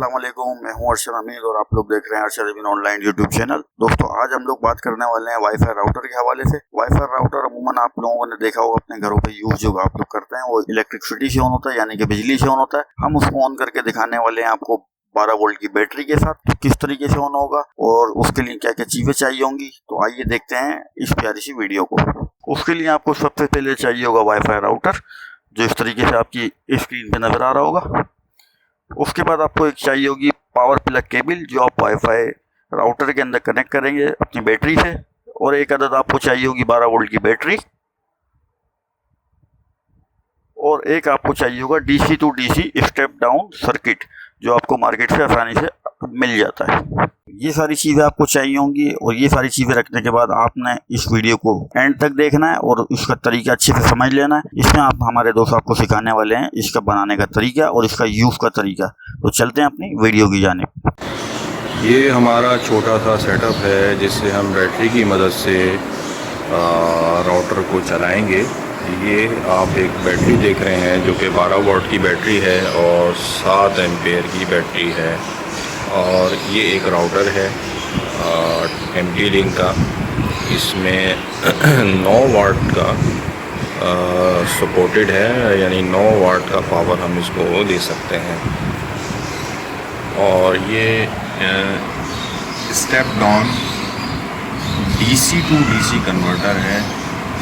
अस्सलाम वालेकुम, मैं हूं अरशद अमीन और आप लोग देख रहे हैं अरशद अमीन ऑनलाइन यूट्यूब चैनल। दोस्तों, आज हम लोग बात करने वाले हैं वाईफाई राउटर के हवाले से। वाईफाई राउटर अमूमन आप लोगों ने देखा होगा अपने घरों पे यूज जो आप लोग करते हैं वो इलेक्ट्रिसिटी से ऑन होता है, यानी कि बिजली से ऑन होता है। हम उसको ऑन करके दिखाने वाले हैं आपको 12 वोल्ट की बैटरी के साथ किस तरीके से ऑन होगा और उसके लिए क्या क्या चीजें चाहिए होंगी। तो आइए देखते हैं इस प्यारी सी वीडियो को। उसके लिए आपको सबसे पहले चाहिए होगा वाईफाई राउटर, जो इस तरीके से आपकी स्क्रीन पे नजर आ रहा होगा। उसके बाद आपको एक चाहिए होगी पावर प्लग केबल, जो आप वाईफाई राउटर के अंदर कनेक्ट करेंगे अपनी बैटरी से। और एक अदद आपको चाहिए होगी 12 वोल्ट की बैटरी। और एक आपको चाहिए होगा DC to DC step down circuit, जो आपको मार्केट से आसानी से मिल जाता है। ये सारी चीज़ें आपको चाहिए होंगी और ये सारी चीज़ें रखने के बाद आपने इस वीडियो को एंड तक देखना है और इसका तरीका अच्छे से समझ लेना है। इसमें आप हमारे दोस्त आपको सिखाने वाले हैं इसका बनाने का तरीका और इसका यूज़ का तरीका। तो चलते हैं अपनी वीडियो की जानिब। ये हमारा छोटा सा सेटअप है जिससे हम बैटरी की मदद से राउटर को चलाएंगे। ये आप एक बैटरी देख रहे हैं जो कि 12 वोल्ट की बैटरी है और 7 एम्पेयर की बैटरी है। और ये एक राउटर है एमटी लिंक का। इसमें 9 वाट का सपोर्टेड है, यानी 9 वाट का पावर हम इसको दे सकते हैं। और ये step down DC to DC converter है।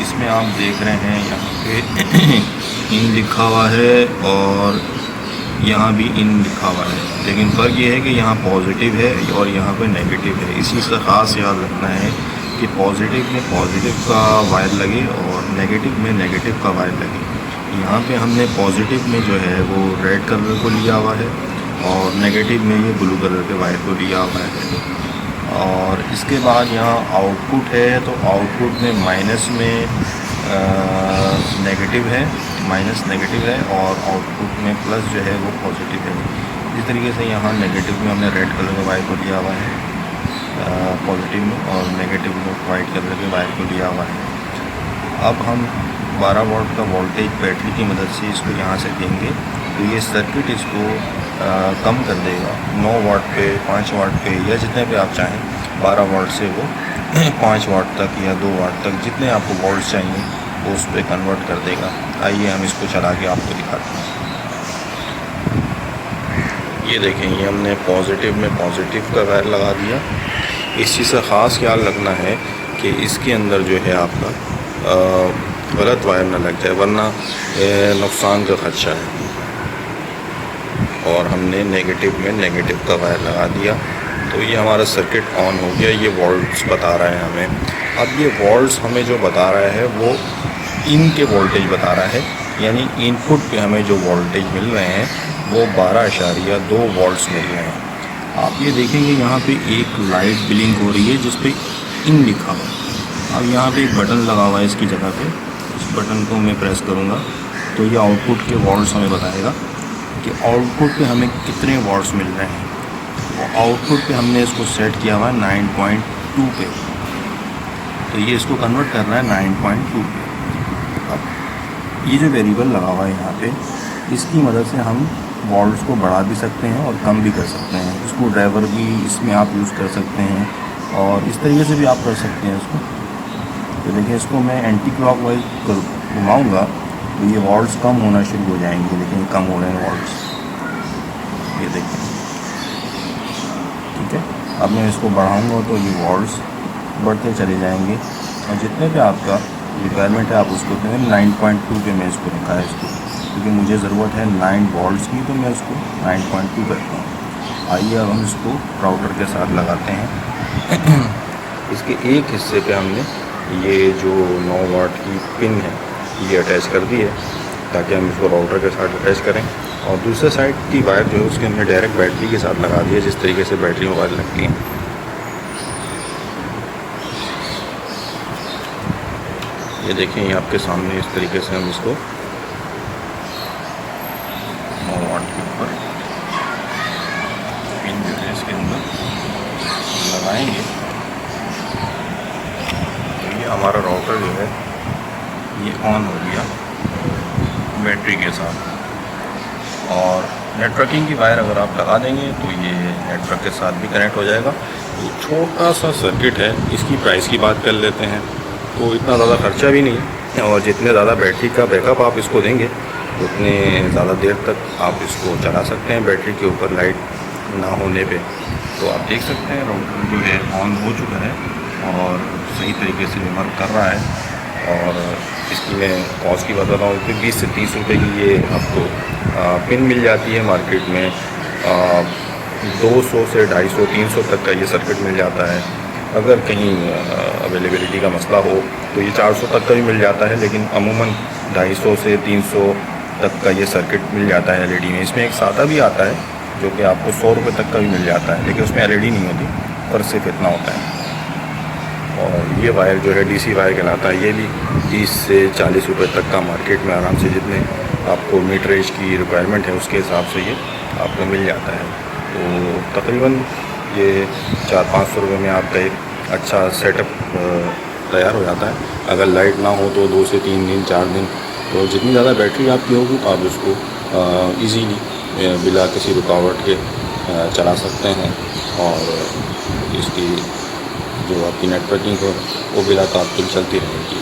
इसमें आप देख रहे हैं यहाँ पे इन लिखा हुआ है और यहाँ भी इन लिखा हुआ है, लेकिन फ़र्क ये है कि यहाँ पॉजिटिव है और यहाँ पे नेगेटिव है। इसी से ख़ास याद रखना है कि पॉजिटिव में पॉजिटिव का वायर लगे और नेगेटिव में नेगेटिव का वायर लगे। यहाँ पे हमने पॉजिटिव में जो है वो रेड कलर को लिया हुआ है और नेगेटिव में ये ब्लू कलर के वायर को लिया हुआ है। और इसके बाद यहाँ आउटपुट है, तो आउटपुट में माइनस में नेगेटिव है, माइनस नेगेटिव है और आउटपुट में प्लस जो है वो पॉजिटिव है। इस तरीके से यहाँ नेगेटिव में हमने रेड कलर के वायर को लिया हुआ है पॉजिटिव में, और नेगेटिव में वाइट कलर के वायर को लिया हुआ है। अब हम 12 वोल्ट का वोल्टेज बैटरी की मदद से इसको यहाँ से देंगे तो ये सर्किट इसको कम कर देगा 9 वाट पे, 5 वाट पे या जितने पे आप चाहें। 12 वाट से वो 5 वाट तक या 2 वाट तक जितने आपको वोल्ट चाहिए वो उस पर कन्वर्ट कर देगा। आइए हम इसको चला के आपको दिखाते हैं। ये देखें, ये हमने पॉजिटिव में पॉजिटिव का वायर लगा दिया। इस चीज़ का ख़ास ख्याल रखना है कि इसके अंदर जो है आपका गलत वायर ना लग जाए, वरना नुकसान का खदशा है। और हमने नेगेटिव में नेगेटिव का वायर लगा दिया तो ये हमारा सर्किट ऑन हो गया। ये वोल्ट्स बता रहा है हमें। अब ये वोल्ट्स हमें जो बता रहा है वो इन के वोल्टेज बता रहा है, यानी इनपुट पे हमें जो वोल्टेज मिल रहे हैं वो 12.2 वोल्ट्स मिल रहे हैं। आप ये देखेंगे यहाँ पे एक लाइट ब्लिंक हो रही है जिस पे इन लिखा हुआ है। अब यहाँ पे एक बटन लगा हुआ है इसकी जगह पे, इस बटन को मैं प्रेस करूँगा तो ये आउटपुट के वोल्ट्स हमें बताएगा कि आउटपुट पे हमें कितने वॉट्स मिल रहे हैं। और आउटपुट पे हमने इसको सेट किया हुआ है 9.2 पे, तो ये इसको कन्वर्ट कर रहा है 9.2 पे। अब ये जो वेरिएबल लगा हुआ है यहाँ पे, इसकी मदद से हम वॉल्ट्स को बढ़ा भी सकते हैं और कम भी कर सकते हैं। इसको ड्राइवर भी इसमें आप यूज़ कर सकते हैं और इस तरीके से भी आप कर सकते हैं इसको। तो देखिए, इसको मैं एंटी क्लॉकवाइज घुमाऊँगा तो ये वॉल्ट्स कम होना शुरू हो जाएंगे, लेकिन कम हो रहे हैं वॉल्ट्स। ये देखिए, ठीक है। अब मैं इसको बढ़ाऊंगा तो ये वॉल्ट्स बढ़ते चले जाएंगे और जितने पे आपका रिक्वायरमेंट है आप उसको दें। 9.2 पे मैं इसको रखा है इसको, क्योंकि मुझे ज़रूरत है 9 वॉल्ट्स की, तो मैं इसको 9.2 करता हूँ। आइए अब हम इसको राउटर के साथ लगाते हैं। इसके एक हिस्से पे हमने ये जो 9 वाट की पिन है ये अटैच कर दी है ताकि हम इसको राउटर के साथ अटैच करें, और दूसरे साइड की वायर जो है उसके हमने डायरेक्ट बैटरी के साथ लगा दी है, जिस तरीके से बैटरी में वायर लगती हैं। ये देखें, ये आपके सामने इस तरीके से हम इसको 9 वाट के ऊपर पिन जो है इसके अंदर लगाएंगे तो ये हमारा राउटर जो है ये ऑन हो गया बैटरी के साथ। और नेटवर्किंग की वायर अगर आप लगा देंगे तो ये नेटवर्क के साथ भी कनेक्ट हो जाएगा। तो छोटा सा सर्किट है। इसकी प्राइस की बात कर लेते हैं। तो इतना ज़्यादा खर्चा भी नहीं है, और जितने ज़्यादा बैटरी का बैकअप आप इसको देंगे उतने ज़्यादा देर तक आप इसको चला सकते हैं बैटरी के ऊपर लाइट ना होने पे। तो आप देख सकते हैं राउटर जो है ऑन हो चुका है और सही तरीके से वर्क कर रहा है। और इसकी मैं कॉस्ट की बताता हूँ कि 20 से 30 रुपए की ये आपको पिन मिल जाती है मार्केट में। 200 से 250 300 तक का ये सर्किट मिल जाता है। अगर कहीं अवेलेबिलिटी का मसला हो तो ये 400 तक का भी मिल जाता है, लेकिन अमूमन 250 से 300 तक का ये सर्किट मिल जाता है एलईडी में। इसमें एक सादा भी आता है जो कि आपको 100 रुपये तक का भी मिल जाता है, लेकिन उसमें एलईडी नहीं होती, पर सिर्फ इतना होता है। और ये वायर जो है डीसी वायर कहलाता है। ये भी 30 से 40 रुपये तक का मार्केट में आराम से, जितने आपको मीटरेज की रिक्वायरमेंट है उसके हिसाब से ये आपको मिल जाता है। तो तकरीबन ये 400-500 रुपये में आपका एक अच्छा सेटअप तैयार हो जाता है। अगर लाइट ना हो तो 2 से 3 दिन 4 दिन, तो जितनी ज़्यादा बैटरी आपकी होगी तो आप इसको ईज़िली बिना किसी रुकावट के चला सकते हैं। और इसकी जो आपकी नेटवर्किंग है वो बिना तार के चलती रहेगी।